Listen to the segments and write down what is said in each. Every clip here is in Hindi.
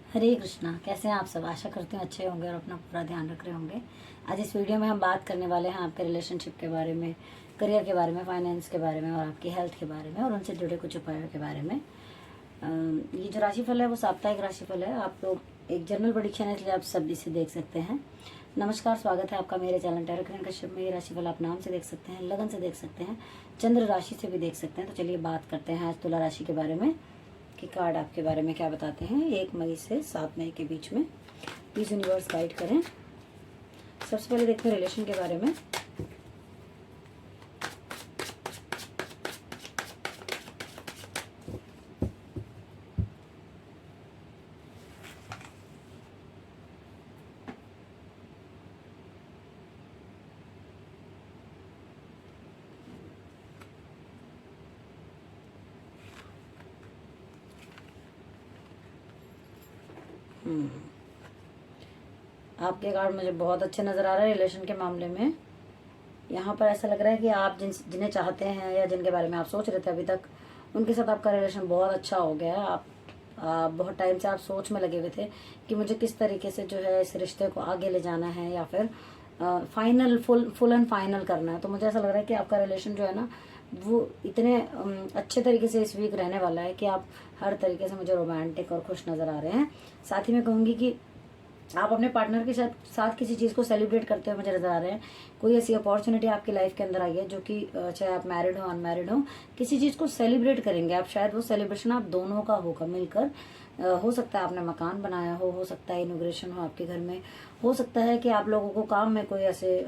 हरे कृष्णा। कैसे हैं आप सब? आशा करते हैं अच्छे होंगे और अपना पूरा ध्यान रख रहे होंगे। आज इस वीडियो में हम बात करने वाले हैं आपके रिलेशनशिप के बारे में, करियर के बारे में, फाइनेंस के बारे में और आपकी हेल्थ के बारे में और उनसे जुड़े कुछ उपायों के बारे में। ये जो राशिफल है वो साप्ताहिक राशिफल है। आप लोग एक जनरल प्रेडिक्शन है, इसलिए आप सब इसे देख सकते हैं। नमस्कार, स्वागत है आपका मेरे चैनल टैरो किरण कश्यप में। ये राशिफल आप नाम से देख सकते हैं, लगन से देख सकते हैं, चंद्र राशि से भी देख सकते हैं। तो चलिए बात करते हैं आज तुला राशि के बारे में कि कार्ड आपके बारे में क्या बताते हैं 1 मई से 7 मई के बीच में। प्लीज यूनिवर्स गाइड करें। सबसे पहले देखते हैं रिलेशन के बारे में। आपके कार्ड मुझे बहुत अच्छे नजर आ रहा है रिलेशन के मामले में। यहाँ पर ऐसा लग रहा है कि आप जिन्हें चाहते हैं या जिनके बारे में आप सोच रहे थे अभी तक, उनके साथ आपका रिलेशन बहुत अच्छा हो गया है। आप बहुत टाइम से आप सोच में लगे हुए थे कि मुझे किस तरीके से जो है इस रिश्ते को आगे ले जाना है या फिर फाइनल फुल एंड फाइनल करना है। तो मुझे ऐसा लग रहा है कि आपका रिलेशन जो है ना वो इतने अच्छे तरीके से इस वीक रहने वाला है कि आप हर तरीके से मुझे रोमांटिक और खुश नजर आ रहे हैं। साथ ही मैं कहूंगी कि आप अपने पार्टनर के साथ किसी चीज को सेलिब्रेट करते हुए मुझे नजर आ रहे हैं। कोई ऐसी अपॉर्चुनिटी आपकी लाइफ के अंदर आई है जो कि चाहे आप मैरिड हो अनमैरिड हो, किसी चीज को सेलिब्रेट करेंगे आप। शायद वो सेलिब्रेशन आप दोनों का होगा मिलकर। हो सकता है आपने मकान बनाया हो सकता है इनॉग्रेशन हो आपके घर में, हो सकता है कि आप लोगों को काम में कोई ऐसे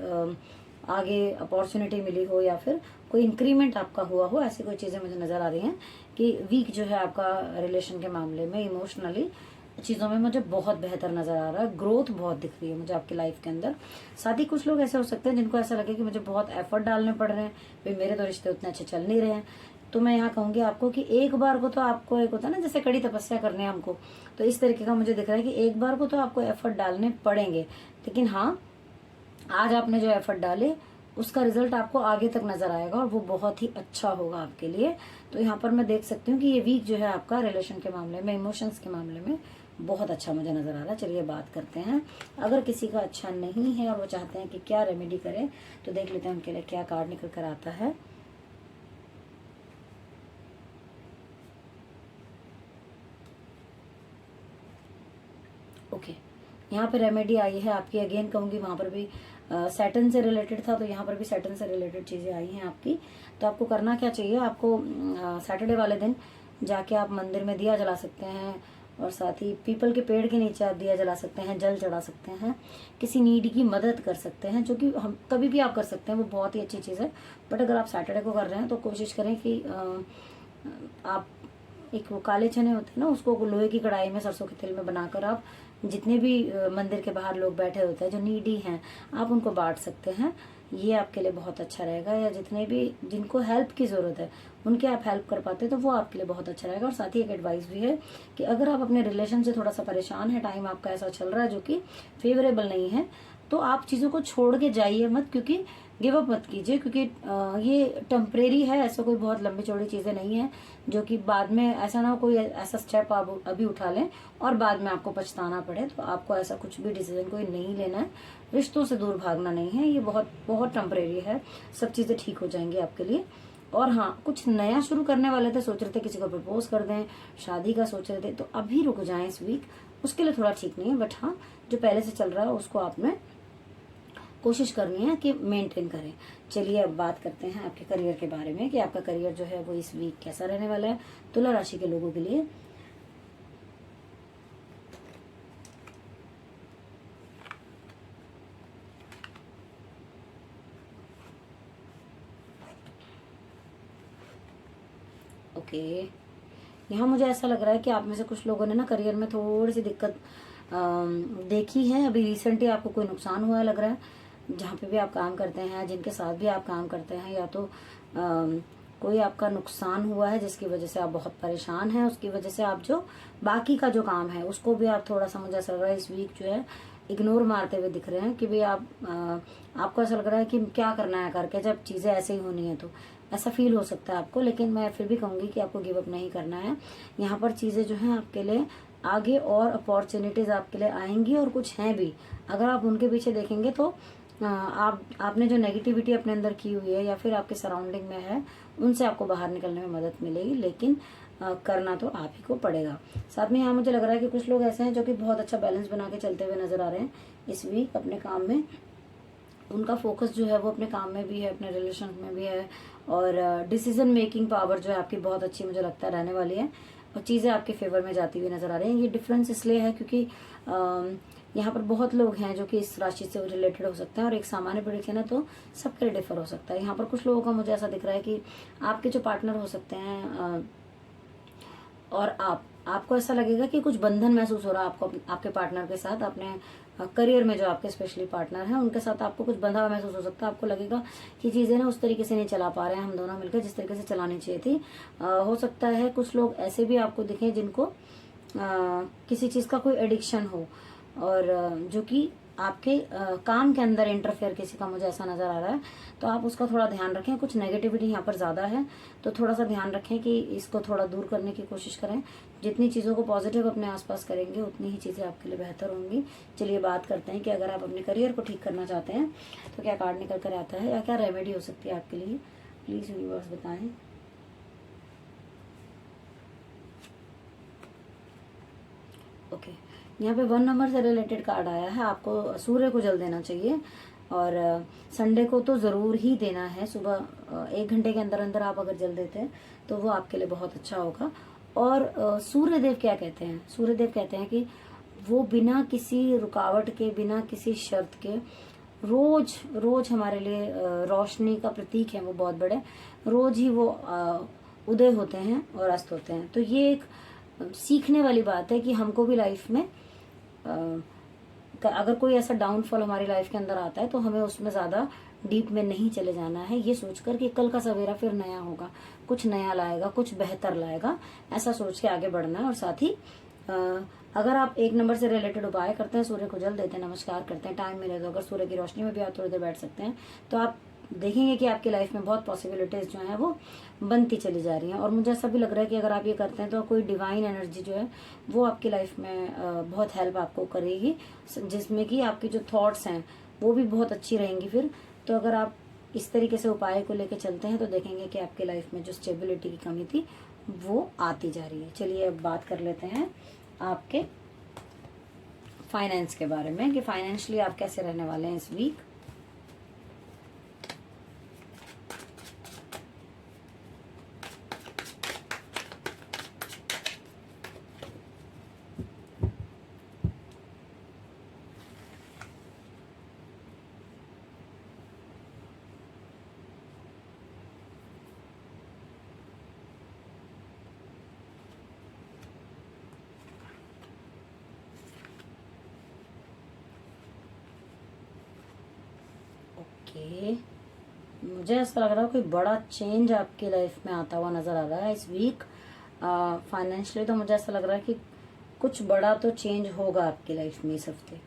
आगे अपॉर्चुनिटी मिली हो या फिर कोई इंक्रीमेंट आपका हुआ हो। ऐसी कोई चीजें मुझे नजर आ रही हैं कि वीक जो है आपका रिलेशन के मामले में इमोशनली चीजों में मुझे बहुत बेहतर नजर आ रहा है। ग्रोथ बहुत दिख रही है मुझे आपकी लाइफ के अंदर। साथ ही कुछ लोग ऐसे हो सकते हैं जिनको ऐसा लगे कि मुझे बहुत एफर्ट डालने पड़ रहे हैं, भाई मेरे तो रिश्ते उतने अच्छे चल नहीं रहे हैं। तो मैं यहाँ कहूंगी आपको कि एक बार को तो आपको, एक होता है ना जैसे कड़ी तपस्या करने हैं हमको, तो इस तरीके का मुझे दिख रहा है कि एक बार को तो आपको एफर्ट डालने पड़ेंगे। लेकिन हाँ, आज आपने जो एफर्ट डाले उसका रिजल्ट आपको आगे तक नजर आएगा और वो बहुत ही अच्छा होगा आपके लिए। तो यहाँ पर मैं देख सकती हूँ कि ये वीक जो है आपका रिलेशन के मामले में, इमोशंस के मामले में बहुत अच्छा मुझे नजर आ रहा है। चलिए बात करते हैं। अगर किसी का अच्छा नहीं है और वो चाहते हैं कि क्या रेमेडी करें, तो देख लेते हैं उनके लिए क्या कार्ड निकल कर आता है। ओके, यहाँ पे रेमेडी आई है आपकी। अगेन कहूंगी वहां पर भी सैटर्न से रिलेटेड था, तो यहाँ पर भी सैटर्न से रिलेटेड चीजें आई हैं आपकी। तो आपको करना क्या चाहिए, आपको सैटरडे वाले दिन जाके आप मंदिर में दिया जला सकते हैं और साथ ही पीपल के पेड़ के नीचे आप दिया जला सकते हैं, जल चढ़ा सकते हैं, किसी नीड की मदद कर सकते हैं, जो कि हम कभी भी आप कर सकते हैं, वो बहुत ही अच्छी चीज है। बट अगर आप सैटरडे को कर रहे हैं तो कोशिश करें कि आप एक वो काले चने होते हैं ना, उसको लोहे की कढ़ाई में सरसों के तेल में बनाकर आप जितने भी मंदिर के बाहर लोग बैठे होते हैं जो नीडी हैं, आप उनको बांट सकते हैं। ये आपके लिए बहुत अच्छा रहेगा। या जितने भी जिनको हेल्प की जरूरत है उनके आप हेल्प कर पाते हैं तो वो आपके लिए बहुत अच्छा रहेगा। और साथ ही एक एडवाइस भी है कि अगर आप अपने रिलेशन से थोड़ा सा परेशान है, टाइम आपका ऐसा चल रहा है जो कि फेवरेबल नहीं है, तो आप चीजों को छोड़ के जाइए मत, क्योंकि गिव अप मत कीजिए, क्योंकि ये टेम्परेरी है। ऐसा कोई बहुत लंबी चौड़ी चीजें नहीं है जो कि बाद में ऐसा ना हो कोई ऐसा स्टेप आप अभी उठा लें और बाद में आपको पछताना पड़े। तो आपको ऐसा कुछ भी डिसीजन कोई नहीं लेना है, रिश्तों से दूर भागना नहीं है। ये बहुत बहुत टेम्परेरी है, सब चीजें ठीक हो जाएंगी आपके लिए। और हाँ, कुछ नया शुरू करने वाले थे, सोच रहे थे किसी को प्रपोज कर दें, शादी का सोच रहे थे, तो अभी रुक जाएं इस वीक, उसके लिए थोड़ा ठीक नहीं है। बट हाँ, जो पहले से चल रहा है उसको आपने कोशिश करनी है कि मेंटेन करें। चलिए अब बात करते हैं आपके करियर के बारे में कि आपका करियर जो है वो इस वीक कैसा रहने वाला है तुला राशि के लोगों के लिए। ओके, यहाँ मुझे ऐसा लग रहा है कि आप में से कुछ लोगों ने ना करियर में थोड़ी सी दिक्कत देखी है। अभी रिसेंटली आपको कोई नुकसान हुआ है लग रहा है, जहाँ पे भी आप काम करते हैं, जिनके साथ भी आप काम करते हैं, या तो कोई आपका नुकसान हुआ है जिसकी वजह से आप बहुत परेशान हैं। उसकी वजह से आप जो बाकी का जो काम है उसको भी आप थोड़ा सा, मुझे ऐसा लग रहा है इस वीक जो है इग्नोर मारते हुए दिख रहे हैं कि भाई आपको ऐसा लग रहा है कि क्या करना है करके, जब चीजें ऐसे ही होनी है तो ऐसा फील हो सकता है आपको। लेकिन मैं फिर भी कहूंगी कि आपको गिव अप नहीं करना है। यहाँ पर चीजें जो है आपके लिए आगे और अपॉर्चुनिटीज़ आपके लिए आएंगी और कुछ हैं भी। अगर आप उनके पीछे देखेंगे तो आपने जो नेगेटिविटी अपने अंदर की हुई है या फिर आपके सराउंडिंग में है, उनसे आपको बाहर निकलने में मदद मिलेगी, लेकिन करना तो आप ही को पड़ेगा। साथ में यहाँ मुझे लग रहा है कि कुछ लोग ऐसे हैं जो कि बहुत अच्छा बैलेंस बना के चलते हुए नजर आ रहे हैं इस वीक अपने काम में। उनका फोकस जो है वो अपने काम में भी है, अपने रिलेशन में भी है, और डिसीजन मेकिंग पावर जो है आपकी बहुत अच्छी मुझे लगता है रहने वाली है, और चीज़ें आपके फेवर में जाती हुई नजर आ रही हैं। ये डिफरेंस इसलिए है क्योंकि यहाँ पर बहुत लोग हैं जो कि इस राशि से रिलेटेड हो सकते हैं, और एक सामान्य प्रेडिक्शन है तो सबके लिए डिफर हो सकता है। यहाँ पर कुछ लोगों का मुझे ऐसा दिख रहा है कि आपके जो पार्टनर हो सकते हैं और आपको ऐसा लगेगा कि कुछ बंधन महसूस हो रहा है आपको आपके पार्टनर के साथ, अपने करियर में जो आपके स्पेशली पार्टनर हैं उनके साथ आपको कुछ बंधा हुआ महसूस हो सकता है। आपको लगेगा कि चीज़ें ना उस तरीके से नहीं चला पा रहे हैं हम दोनों मिलकर जिस तरीके से चलानी चाहिए थी। हो सकता है कुछ लोग ऐसे भी आपको दिखें जिनको किसी चीज़ का कोई एडिक्शन हो, और जो कि आपके काम के अंदर इंटरफेयर किसी का मुझे ऐसा नजर आ रहा है, तो आप उसका थोड़ा ध्यान रखें। कुछ नेगेटिविटी यहाँ पर ज्यादा है तो थोड़ा सा ध्यान रखें कि इसको थोड़ा दूर करने की कोशिश करें। जितनी चीजों को पॉजिटिव अपने आसपास करेंगे उतनी ही चीजें आपके लिए बेहतर होंगी। चलिए बात करते हैं कि अगर आप अपने करियर को ठीक करना चाहते हैं तो क्या कार्ड निकल कर आता है या क्या रेमेडी हो सकती है आपके लिए, प्लीज यूनिवर्स बताएं। ओके, यहाँ पे 1 नंबर से रिलेटेड कार्ड आया है। आपको सूर्य को जल देना चाहिए, और संडे को तो ज़रूर ही देना है। सुबह 1 घंटे के अंदर अंदर आप अगर जल देते हैं तो वो आपके लिए बहुत अच्छा होगा। और सूर्यदेव क्या कहते हैं? सूर्यदेव कहते हैं कि वो बिना किसी रुकावट के, बिना किसी शर्त के रोज रोज हमारे लिए रोशनी का प्रतीक है। वो बहुत बड़े, रोज ही वो उदय होते हैं और अस्त होते हैं। तो ये एक सीखने वाली बात है कि हमको भी लाइफ में अगर कोई ऐसा डाउनफॉल हमारी लाइफ के अंदर आता है तो हमें उसमें ज्यादा डीप में नहीं चले जाना है। ये सोचकर कि कल का सवेरा फिर नया होगा, कुछ नया लाएगा, कुछ बेहतर लाएगा, ऐसा सोच के आगे बढ़ना है। और साथ ही अगर आप 1 नंबर से रिलेटेड उपाय करते हैं, सूर्य को जल देते हैं, नमस्कार करते हैं, टाइम मिले तो अगर सूर्य की रोशनी में भी आप थोड़ी देर बैठ सकते हैं तो आप देखेंगे कि आपकी लाइफ में बहुत पॉसिबिलिटीज जो है वो बनती चली जा रही हैं। और मुझे ऐसा भी लग रहा है कि अगर आप ये करते हैं तो कोई डिवाइन एनर्जी जो है वो आपकी लाइफ में बहुत हेल्प आपको करेगी, जिसमें कि आपकी जो थॉट्स हैं वो भी बहुत अच्छी रहेंगी फिर। तो अगर आप इस तरीके से उपाय को लेके चलते हैं तो देखेंगे कि आपकी लाइफ में जो स्टेबिलिटी की कमी थी वो आती जा रही है। चलिए अब बात कर लेते हैं आपके फाइनेंस के बारे में कि फाइनेंशियली आप कैसे रहने वाले हैं इस वीक। ओके, मुझे ऐसा लग रहा है कोई बड़ा चेंज आपकी लाइफ में आता हुआ नजर आ रहा है इस वीक। फाइनेंशियली तो मुझे ऐसा लग रहा है कि कुछ बड़ा तो चेंज होगा आपकी लाइफ में इस हफ्ते।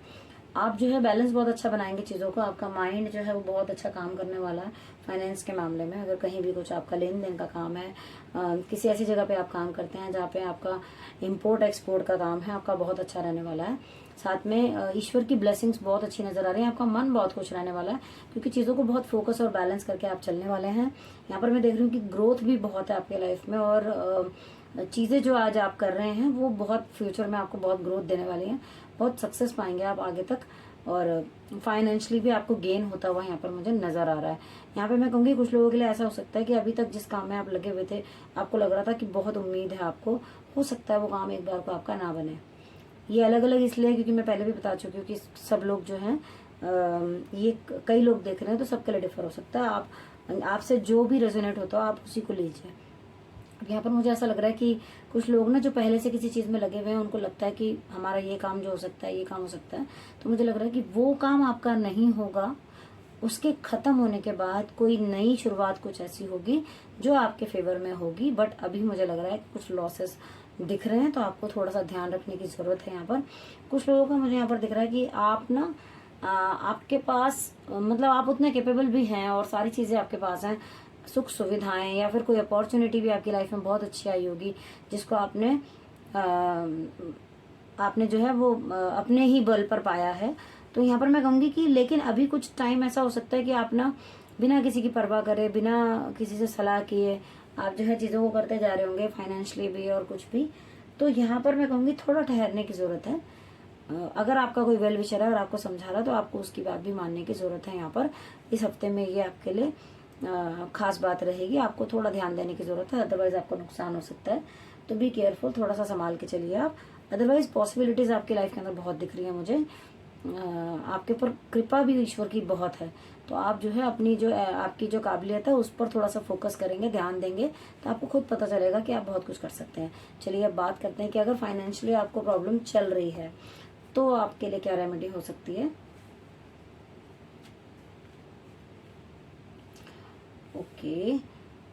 आप जो है बैलेंस बहुत अच्छा बनाएंगे चीज़ों को। आपका माइंड जो है वो बहुत अच्छा काम करने वाला है फाइनेंस के मामले में। अगर कहीं भी कुछ आपका लेन देन का काम है, किसी ऐसी जगह पे आप काम करते हैं जहाँ पे आपका इंपोर्ट एक्सपोर्ट का काम है, आपका बहुत अच्छा रहने वाला है। साथ में ईश्वर की ब्लेसिंग्स बहुत अच्छी नजर आ रही है। आपका मन बहुत खुश रहने वाला है क्योंकि चीज़ों को बहुत फोकस और बैलेंस करके आप चलने वाले हैं। यहाँ पर मैं देख रही हूँ कि ग्रोथ भी बहुत है आपके लाइफ में, और चीज़ें जो आज आप कर रहे हैं वो बहुत फ्यूचर में आपको बहुत ग्रोथ देने वाली हैं। बहुत सक्सेस पाएंगे आप आगे तक, और फाइनेंशियली भी आपको गेन होता हुआ यहाँ पर मुझे नजर आ रहा है। यहाँ पे मैं कहूँगी कुछ लोगों के लिए ऐसा हो सकता है कि अभी तक जिस काम में आप लगे हुए थे, आपको लग रहा था कि बहुत उम्मीद है आपको, हो सकता है वो काम एक बार को आपका ना बने। ये अलग अलग इसलिए क्योंकि मैं पहले भी बता चुकी हूँ कि सब लोग जो हैं ये कई लोग देख रहे हैं तो सबके लिए डिफर हो सकता है। आपसे जो भी रेजोनेट होता है आप उसी को लीजिए। यहाँ पर मुझे ऐसा लग रहा है कि कुछ लोग ना जो पहले से किसी चीज में लगे हुए हैं उनको लगता है कि हमारा ये काम जो हो सकता है, ये काम हो सकता है, तो मुझे लग रहा है कि वो काम आपका नहीं होगा। उसके खत्म होने के बाद कोई नई शुरुआत कुछ ऐसी होगी जो आपके फेवर में होगी। बट अभी मुझे लग रहा है कि कुछ लॉसेस दिख रहे हैं तो आपको थोड़ा सा ध्यान रखने की जरूरत है। यहाँ पर कुछ लोगों का मुझे यहाँ पर दिख रहा है कि आप ना आपके पास मतलब आप उतने कैपेबल भी हैं और सारी चीजें आपके पास हैं, सुख सुविधाएं या फिर कोई अपॉर्चुनिटी भी आपकी लाइफ में बहुत अच्छी आई होगी जिसको आपने आपने जो है वो अपने ही बल पर पाया है। तो यहाँ पर मैं कहूँगी कि लेकिन अभी कुछ टाइम ऐसा हो सकता है कि आप ना बिना किसी की परवाह करे, बिना किसी से सलाह किए आप जो है चीज़ों को करते जा रहे होंगे, फाइनेंशियली भी और कुछ भी। तो यहाँ पर मैं कहूँगी थोड़ा ठहरने की ज़रूरत है। अगर आपका कोई वेल विशर है और आपको समझा रहा है तो आपको उसकी बात भी मानने की ज़रूरत है। यहाँ पर इस हफ्ते में ये आपके लिए खास बात रहेगी, आपको थोड़ा ध्यान देने की ज़रूरत है, अदरवाइज़ आपको नुकसान हो सकता है। तो बी केयरफुल, थोड़ा सा संभाल के चलिए आप। अदरवाइज पॉसिबिलिटीज़ आपकी लाइफ के अंदर बहुत दिख रही है मुझे। आपके ऊपर कृपा भी ईश्वर की बहुत है। तो आप जो है अपनी जो आपकी जो काबिलियत है उस पर थोड़ा सा फोकस करेंगे, ध्यान देंगे, तो आपको खुद पता चलेगा कि आप बहुत कुछ कर सकते हैं। चलिए अब बात करते हैं कि अगर फाइनेंशियली आपको प्रॉब्लम चल रही है तो आपके लिए क्या रेमेडी हो सकती है। ओके,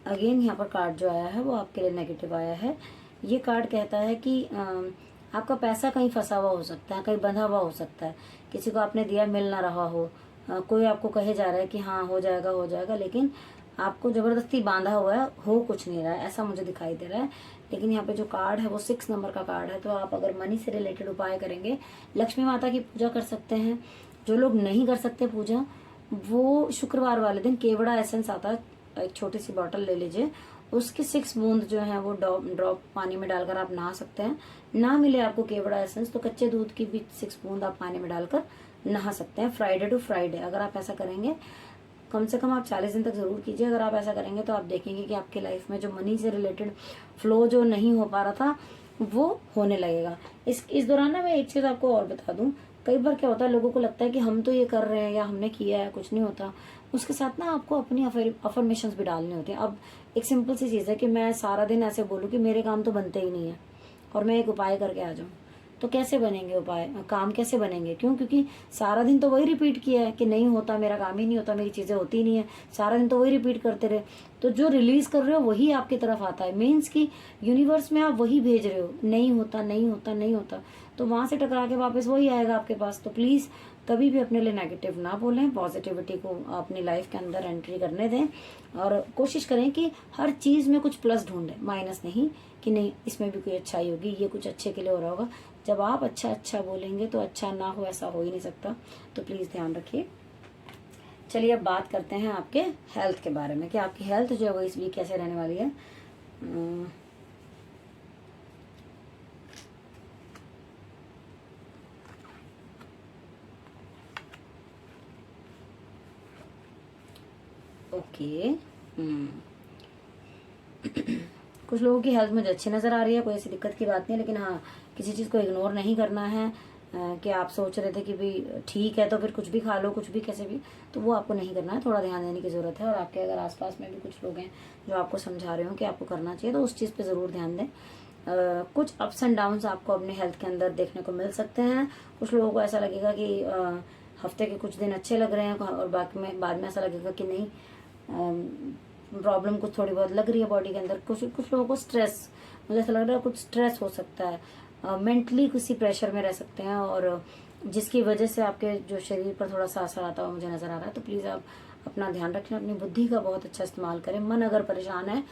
अगेन यहाँ पर कार्ड जो आया है वो आपके लिए नेगेटिव आया है। ये कार्ड कहता है कि आपका पैसा कहीं फंसा हुआ हो सकता है, कहीं बंधा हुआ हो सकता है, किसी को आपने दिया मिल ना रहा हो, कोई आपको कहे जा रहा है कि हाँ हो जाएगा, लेकिन आपको जबरदस्ती बांधा हुआ है, हो कुछ नहीं रहा है, ऐसा मुझे दिखाई दे रहा है। लेकिन यहाँ पे जो कार्ड है वो 6 नंबर का कार्ड है। तो आप अगर मनी से रिलेटेड उपाय करेंगे, लक्ष्मी माता की पूजा कर सकते हैं। जो लोग नहीं कर सकते पूजा, वो शुक्रवार वाले दिन केवड़ा एसेंस आता है, एक छोटी सी बॉटल ले लीजिए, उसके 6 बूंद जो है वो ड्रॉप पानी में डालकर आप नहा सकते हैं। ना मिले आपको केवड़ा एसेंस तो कच्चे दूध की भी 6 बूंद आप पानी में डालकर नहा सकते हैं, फ्राइडे टू फ्राइडे। अगर आप ऐसा करेंगे, कम से कम आप 40 दिन तक जरूर कीजिए। अगर आप ऐसा करेंगे तो आप देखेंगे कि आपके लाइफ में जो मनी से रिलेटेड फ्लो जो नहीं हो पा रहा था वो होने लगेगा। इस दौरान ना मैं एक चीज आपको और बता दूं, कई बार क्या होता है, लोगों को लगता है कि हम तो ये कर रहे हैं या हमने किया है, कुछ नहीं होता। उसके साथ ना आपको अपनी अफर्मेशंस भी डालने होते हैं। अब एक सिंपल सी चीज है कि मैं सारा दिन ऐसे बोलूँ कि मेरे काम तो बनते ही नहीं है और मैं एक उपाय करके आ जाऊँ, तो कैसे बनेंगे उपाय, काम कैसे बनेंगे? क्यों? क्योंकि सारा दिन तो वही रिपीट किया है कि नहीं होता, मेरा काम ही नहीं होता, मेरी चीजें होती नहीं है, सारा दिन तो वही रिपीट करते रहे। तो जो रिलीज कर रहे हो वही आपकी तरफ आता है, मीन्स कि यूनिवर्स में आप वही भेज रहे हो, नहीं होता नहीं होता नहीं होता, तो वहां से टकरा के वापस वही आएगा आपके पास। तो प्लीज कभी भी अपने लिए नेगेटिव ना बोलें, पॉजिटिविटी को अपनी लाइफ के अंदर एंट्री करने दें और कोशिश करें कि हर चीज में कुछ प्लस ढूंढें, माइनस नहीं, कि नहीं इसमें भी कोई अच्छाई होगी, ये कुछ अच्छे के लिए हो रहा होगा। जब आप अच्छा बोलेंगे तो अच्छा ना हो ऐसा हो ही नहीं सकता। तो प्लीज ध्यान रखिए। चलिए अब बात करते हैं आपके हेल्थ के बारे में कि आपकी हेल्थ जो है वो इस वीक कैसे रहने वाली है। ओके, कुछ लोगों की हेल्थ मुझे अच्छी नज़र आ रही है, कोई ऐसी दिक्कत की बात नहीं है, लेकिन हाँ किसी चीज़ को इग्नोर नहीं करना है। कि आप सोच रहे थे कि भी ठीक है तो फिर कुछ भी खा लो, कुछ भी कैसे भी, तो वो आपको नहीं करना है, थोड़ा ध्यान देने की ज़रूरत है। और आपके अगर आसपास में भी कुछ लोग हैं जो आपको समझा रहे हो कि आपको करना चाहिए, तो उस चीज़ पे ज़रूर ध्यान दें। कुछ अप्स एंड डाउन्स आपको अपने हेल्थ के अंदर देखने को मिल सकते हैं। कुछ लोगों को ऐसा लगेगा कि हफ्ते के कुछ दिन अच्छे लग रहे हैं और बाकी में बाद में ऐसा लगेगा कि नहीं, प्रॉब्लम कुछ थोड़ी बहुत लग रही है बॉडी के अंदर। कुछ लोगों को स्ट्रेस, मुझे ऐसा लग रहा है कुछ स्ट्रेस हो सकता है, मेंटली किसी प्रेशर में रह सकते हैं और जिसकी वजह से आपके जो शरीर पर थोड़ा सा असर आता हुआ मुझे नज़र आ रहा है। तो प्लीज़ आप अपना ध्यान रखें, अपनी बुद्धि का बहुत अच्छा इस्तेमाल करें। मन अगर परेशान है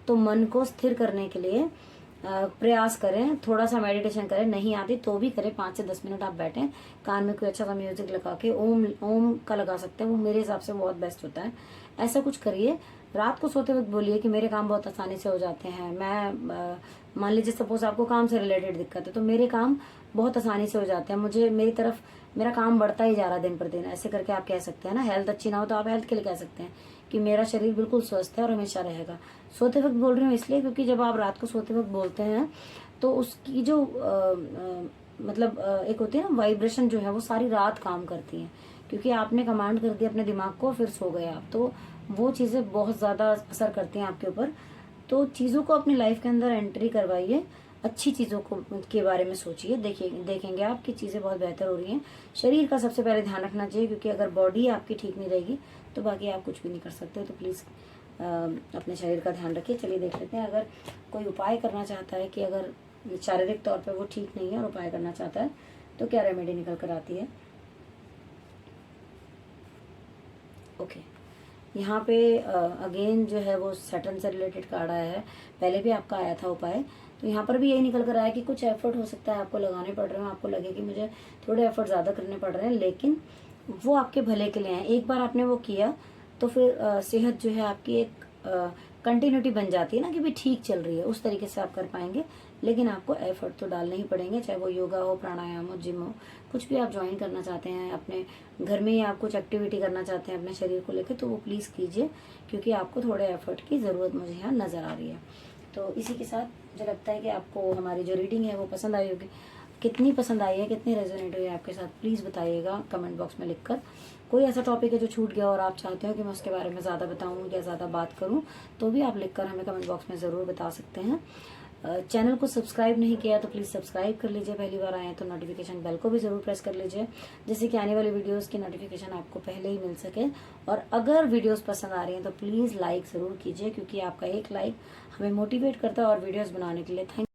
तो मन को स्थिर करने के लिए प्रयास करें, थोड़ा सा मेडिटेशन करें, नहीं आती तो भी करें, 5 से 10 मिनट आप बैठें, कान में कोई अच्छा सा म्यूजिक लगा के ओम का लगा सकते हैं, वो मेरे हिसाब से बहुत बेस्ट होता है। ऐसा कुछ करिए। रात को सोते वक्त बोलिए कि मेरे काम बहुत आसानी से हो जाते हैं। मैं मान लीजिए सपोज आपको काम से रिलेटेड दिक्कत है तो मेरे काम बहुत आसानी से हो जाते हैं, मुझे मेरी तरफ मेरा काम बढ़ता ही जा रहा है दिन पर दिन, ऐसे करके आप कह सकते हैं ना। हेल्थ अच्छी ना हो तो आप हेल्थ के लिए कह सकते हैं कि मेरा शरीर बिल्कुल स्वस्थ है और हमेशा रहेगा। सोते वक्त बोल रही हूँ इसलिए क्योंकि जब आप रात को सोते वक्त बोलते हैं तो उसकी जो मतलब एक होती है ना वाइब्रेशन जो है वो सारी रात काम करती है, क्योंकि आपने कमांड कर दिया अपने दिमाग को, फिर सो गए आप, तो वो चीज़ें बहुत ज़्यादा असर करती हैं आपके ऊपर। तो चीज़ों को अपनी लाइफ के अंदर एंट्री करवाइए, अच्छी चीज़ों को के बारे में सोचिए, देखेंगे आप कि चीज़ें बहुत बेहतर हो रही हैं। शरीर का सबसे पहले ध्यान रखना चाहिए, क्योंकि अगर बॉडी आपकी ठीक नहीं रहेगी तो बाकी आप कुछ भी नहीं कर सकते। तो प्लीज़ अपने शरीर का ध्यान रखिए। चलिए देख लेते हैं, अगर कोई उपाय करना चाहता है कि अगर शारीरिक तौर पर वो ठीक नहीं है और उपाय करना चाहता है तो क्या रेमेडी निकल कर आती है। ओके, यहाँ पे अगेन जो है वो सैटर्न से रिलेटेड कार्ड आया है, पहले भी आपका आया था उपाय। तो यहाँ पर भी यही निकल कर आया कि कुछ एफर्ट हो सकता है आपको लगाने पड़ रहे हो, आपको लगे कि मुझे थोड़े एफर्ट ज़्यादा करने पड़ रहे हैं, लेकिन वो आपके भले के लिए हैं। एक बार आपने वो किया तो फिर सेहत जो है आपकी एक कंटिन्यूटी बन जाती है ना, कि भी ठीक चल रही है, उस तरीके से आप कर पाएंगे। लेकिन आपको एफर्ट तो डालने ही पड़ेंगे, चाहे वो योगा हो, प्राणायाम हो, जिम हो, कुछ भी आप ज्वाइन करना चाहते हैं, अपने घर में ही आप कुछ एक्टिविटी करना चाहते हैं अपने शरीर को लेकर, तो वो प्लीज़ कीजिए, क्योंकि आपको थोड़े एफर्ट की ज़रूरत मुझे यहाँ नज़र आ रही है। तो इसी के साथ मुझे लगता है कि आपको हमारी जो रीडिंग है वो पसंद आई होगी। कितनी पसंद आई है, कितनी रेजोनेट हुई है आपके साथ, प्लीज़ बताइएगा कमेंट बॉक्स में लिखकर। कोई ऐसा टॉपिक है जो छूट गया और आप चाहते हो कि मैं उसके बारे में ज़्यादा बताऊं या ज़्यादा बात करूं, तो भी आप लिखकर हमें कमेंट बॉक्स में ज़रूर बता सकते हैं। चैनल को सब्सक्राइब नहीं किया तो प्लीज़ सब्सक्राइब कर लीजिए, पहली बार आए हैं तो नोटिफिकेशन बेल को भी ज़रूर प्रेस कर लीजिए, जिससे कि आने वाली वीडियोस की नोटिफिकेशन आपको पहले ही मिल सके। और अगर वीडियोस पसंद आ रही हैं तो प्लीज़ लाइक ज़रूर कीजिए, क्योंकि आपका एक लाइक हमें मोटिवेट करता है और वीडियोस बनाने के लिए। थैंक